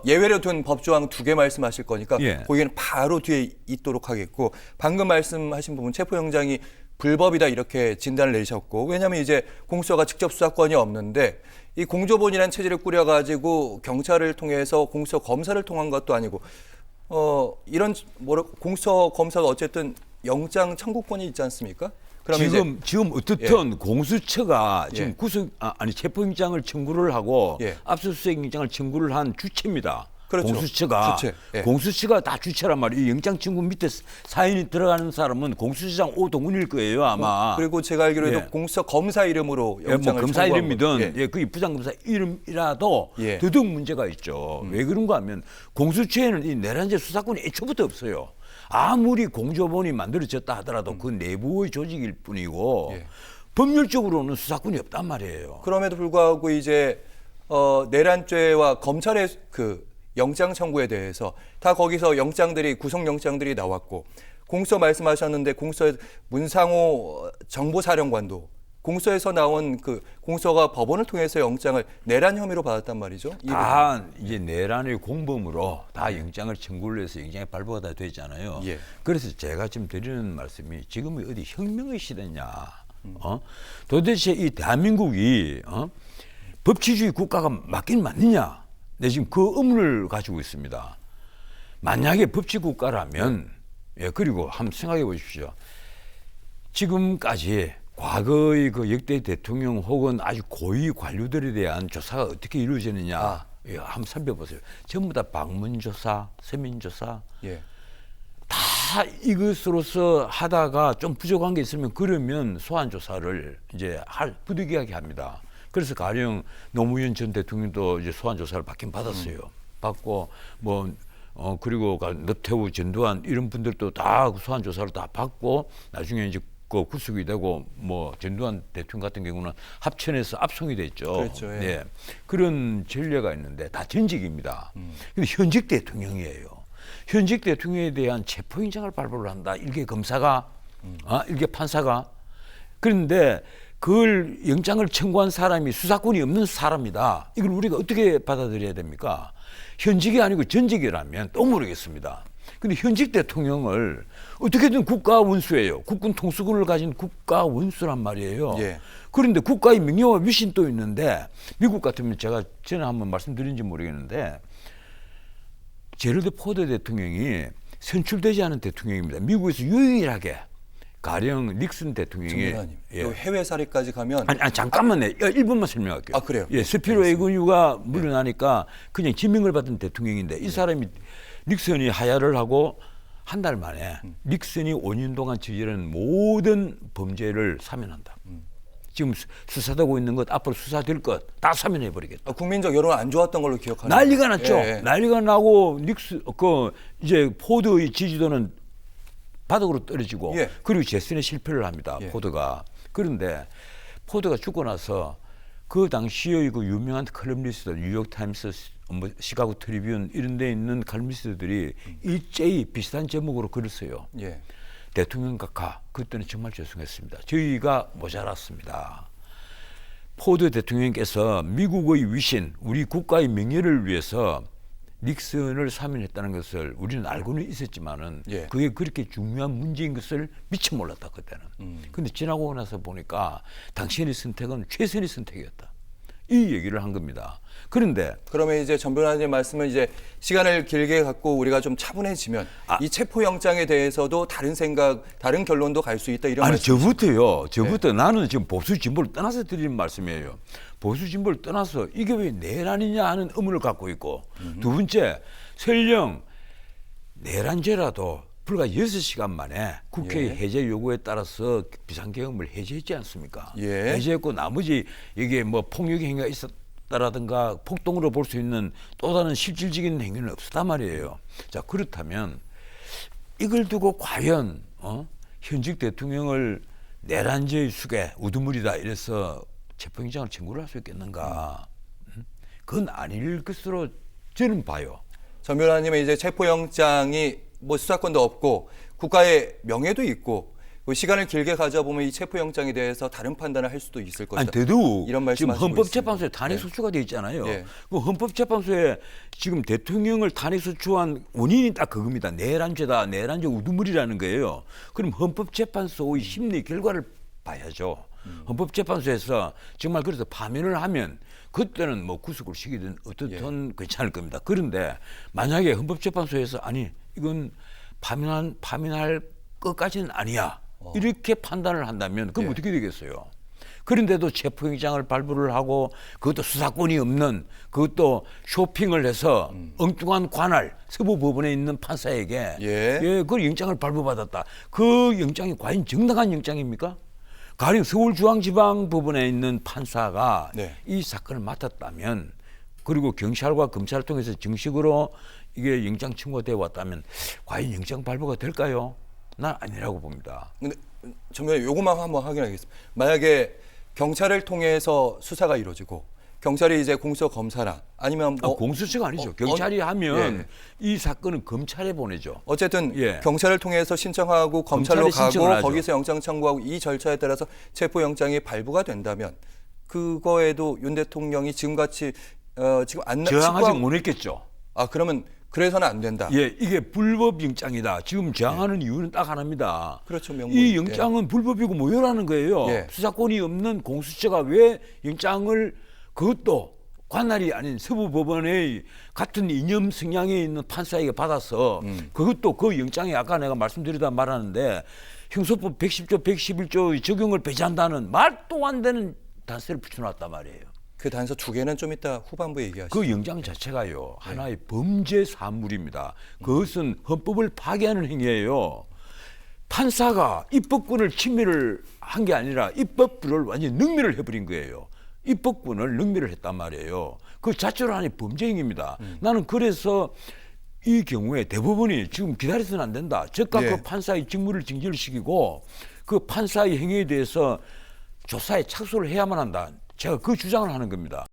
예외로 둔 법조항 2개 말씀하실 거니까 예. 거기는 바로 뒤에 있도록 하겠고 방금 말씀하신 부분 체포영장이 불법이다 이렇게 진단을 내리셨고 왜냐하면 이제 공수처가 직접 수사권이 없는데 이 공조본이라는 체제를 꾸려가지고 경찰을 통해서 공수처 검사를 통한 것도 아니고 이런 공수처 검사가 어쨌든 영장 청구권이 있지 않습니까? 그럼 지금 어떻든 예. 공수처가 지금 예. 체포영장을 청구를 하고 예. 압수수색영장을 청구를 한 주체입니다. 그렇죠. 공수처가 주체. 예. 공수처가 다 주체란 말이에요. 이 영장 청구 밑에 사인이 들어가는 사람은 공수처장 오동훈일 거예요 아마. 그리고 제가 알기로도 예. 공수처 검사 이름으로 영장을 뭐 검사 청구한 이름이든 예. 그 부장검사 이름이라도 예. 더더욱 문제가 있죠. 왜 그런가 하면 공수처에는 이 내란죄 수사권이 애초부터 없어요. 아무리 공조본이 만들어졌다 하더라도 그 내부의 조직일 뿐이고 예. 법률적으로는 수사권이 없단 말이에요. 그럼에도 불구하고 이제 내란죄와 검찰의 그 영장 청구에 대해서 다 거기서 영장들이 구속 영장들이 나왔고 공수처 말씀하셨는데 공수처 문상호 정보사령관도 공수처에서 나온 그 공수처가 법원을 통해서 영장을 내란 혐의로 받았단 말이죠. 다 이제 내란의 공범으로 다 영장을 청구를 해서 영장이 발부가 다 됐잖아요. 예. 그래서 제가 지금 드리는 말씀이 지금이 어디 혁명의 시대냐? 도대체 이 대한민국이 법치주의 국가가 맞긴 맞느냐? 네, 지금 그 의문을 가지고 있습니다. 만약에 법치국가라면, 예, 그리고 한번 생각해 보십시오. 지금까지 과거의 그 역대 대통령 혹은 아주 고위 관료들에 대한 조사가 어떻게 이루어지느냐, 예, 한번 살펴보세요. 전부 다 방문조사, 서면조사, 예. 다 이것으로서 하다가 좀 부족한 게 있으면 그러면 소환조사를 이제 부득이하게 합니다. 그래서 가령 노무현 전 대통령도 이제 소환 조사를 받긴 받았어요. 받고 그리고 노태우, 전두환 이런 분들도 다 소환 조사를 다 받고 나중에 이제 그 구속이 되고 전두환 대통령 같은 경우는 합천에서 압송이 됐죠. 그렇죠. 예. 네. 그런 전례가 있는데 다 전직입니다. 근데 현직 대통령이에요. 현직 대통령에 대한 체포영장을 발부를 한다. 일개 검사가, 일개 판사가. 그런데 그걸 영장을 청구한 사람이 수사권이 없는 사람이다. 이걸 우리가 어떻게 받아들여야 됩니까? 현직이 아니고 전직이라면 또 모르겠습니다. 근데 현직 대통령을 어떻게든 국가 원수예요. 국군 통수권을 가진 국가 원수란 말이에요. 예. 그런데 국가의 명예와 위신도 있는데 미국 같으면 제가 전에 한번 말씀드린지 모르겠는데 제럴드 포드 대통령이 선출되지 않은 대통령입니다. 미국에서 유일하게 가령 닉슨 대통령이 예. 해외 사례까지 가면 아니 잠깐만요. 1분만 설명할게요. 아 그래요? 예, 스피로 에그뉴가 물러나니까 그냥 지명을 받은 대통령인데 이 사람이 닉슨이 하야를 하고 한 달 만에 닉슨이 5년 동안 저지른 모든 범죄를 사면한다. 지금 수사되고 있는 것, 앞으로 수사될 것 다 사면해 버리겠다. 국민적 여론 안 좋았던 걸로 기억하는데 난리가 났죠. 예. 난리가 나고 이제 포드의 지지도는 바닥으로 떨어지고 예. 그리고 재선에 실패를 합니다. 예. 포드가. 그런데 포드가 죽고 나서 그 당시의 그 유명한 칼럼니스트, 뉴욕타임스, 시카고 트리뷴 이런 데 있는 칼럼니스트들이 일제히 비슷한 제목으로 글을 써요. 예. 대통령 각하, 그때는 정말 죄송했습니다. 저희가 모자랐습니다. 포드 대통령께서 미국의 위신, 우리 국가의 명예를 위해서 닉슨을 사면했다는 것을 우리는 알고는 있었지만은 예. 그게 그렇게 중요한 문제인 것을 미처 몰랐다 그때는. 근데 지나고 나서 보니까 당신의 선택은 최선의 선택이었다. 이 얘기를 한 겁니다. 그런데 그러면 이제 전 변호사님 말씀은 이제 시간을 길게 갖고 우리가 좀 차분해지면 이 체포 영장에 대해서도 다른 생각, 다른 결론도 갈 수 있다 이런 아니 말씀. 저부터 나는 지금 보수 진보를 떠나서 드리는 말씀이에요. 보수 진보를 떠나서 이게 왜 내란이냐 하는 의문을 갖고 있고 두 번째 설령 내란죄라도 불과 6시간 만에 국회의 예. 해제 요구에 따라서 비상계엄을 해제했지 않습니까? 예. 해제했고 나머지 이게 폭력 행위가 있었다라든가 폭동으로 볼 수 있는 또 다른 실질적인 행위는 없었단 말이에요. 자 그렇다면 이걸 두고 과연 현직 대통령을 내란죄의 숙에 우두머리다 이래서 체포영장을 청구를 할 수 있겠는가? 그건 아닐 것으로 저는 봐요. 전 변호사님은 이제 체포영장이 수사권도 없고 국가의 명예도 있고 시간을 길게 가져보면 이 체포영장에 대해서 다른 판단을 할 수도 있을 것이다. 아니 대도 이런 지금 말씀하시고 헌법재판소에 있습니다. 탄핵 네. 소추가 돼 있잖아요. 예. 그 헌법재판소에 지금 대통령을 탄핵 소추한 원인이 딱 그겁니다. 내란죄다, 내란죄 우두머리라는 거예요. 그럼 헌법재판소의 심리 결과를 봐야죠. 헌법재판소에서 정말 그래서 파면을 하면 그때는 뭐 구속을 시키든 어떻든 괜찮을 겁니다. 그런데 만약에 헌법재판소에서 아니 이건 파면할 것까지는 아니야. 이렇게 판단을 한다면 그럼 어떻게 되겠어요? 그런데도 체포영장을 발부를 하고 그것도 수사권이 없는 그것도 쇼핑을 해서 엉뚱한 관할 서부법원에 있는 판사에게 예. 그 영장을 발부받았다. 그 영장이 과연 정당한 영장입니까? 가령 서울중앙지방법원에 있는 판사가 네. 이 사건을 맡았다면 그리고 경찰과 검찰을 통해서 정식으로 이게 영장 청구가 되어 왔다면 과연 영장 발부가 될까요? 난 아니라고 봅니다. 근데 정말 요것만 한번 확인하겠습니다. 만약에 경찰을 통해서 수사가 이루어지고 경찰이 이제 공수처 검사나 아니면 뭐 공수처가 아니죠. 경찰이 하면 이 사건은 검찰에 보내죠. 어쨌든 예. 경찰을 통해서 신청하고 검찰로 검찰에 신청을 가고 하죠. 거기서 영장 청구하고 이 절차에 따라서 체포영장이 발부가 된다면 그거에도 윤 대통령이 지금같이 지금 안 저항하지 못했겠죠. 그러면 그래서는 안 된다. 예, 이게 불법 영장이다. 지금 저항하는 이유는 딱 하나입니다. 그렇죠, 명분. 이 영장은 불법이고 무효라는 거예요. 예. 수사권이 없는 공수처가 왜 영장을 그것도 관할이 아닌 서부법원의 같은 이념 성향에 있는 판사에게 받아서 그것도 그 영장에 아까 내가 말씀드리다 말하는데 형소법 110조, 111조 적용을 배제한다는 말도 안 되는 단서를 붙여놨단 말이에요. 그 단서 두 개는 좀 이따 후반부에 얘기하시죠. 그 영장 자체가요 하나의 범죄 사물입니다. 그것은 헌법을 파괴하는 행위예요. 판사가 입법권을 침해를 한 게 아니라 입법부를 완전히 능멸을 해버린 거예요. 입법권을 능멸을 했단 말이에요. 그 자체로 하나의 범죄 행위입니다. 나는 그래서 이 경우에 대법원이 지금 기다려서는 안 된다. 즉각 예. 그 판사의 직무를 정지를 시키고 그 판사의 행위에 대해서 조사에 착수를 해야만 한다. 제가 그 주장을 하는 겁니다.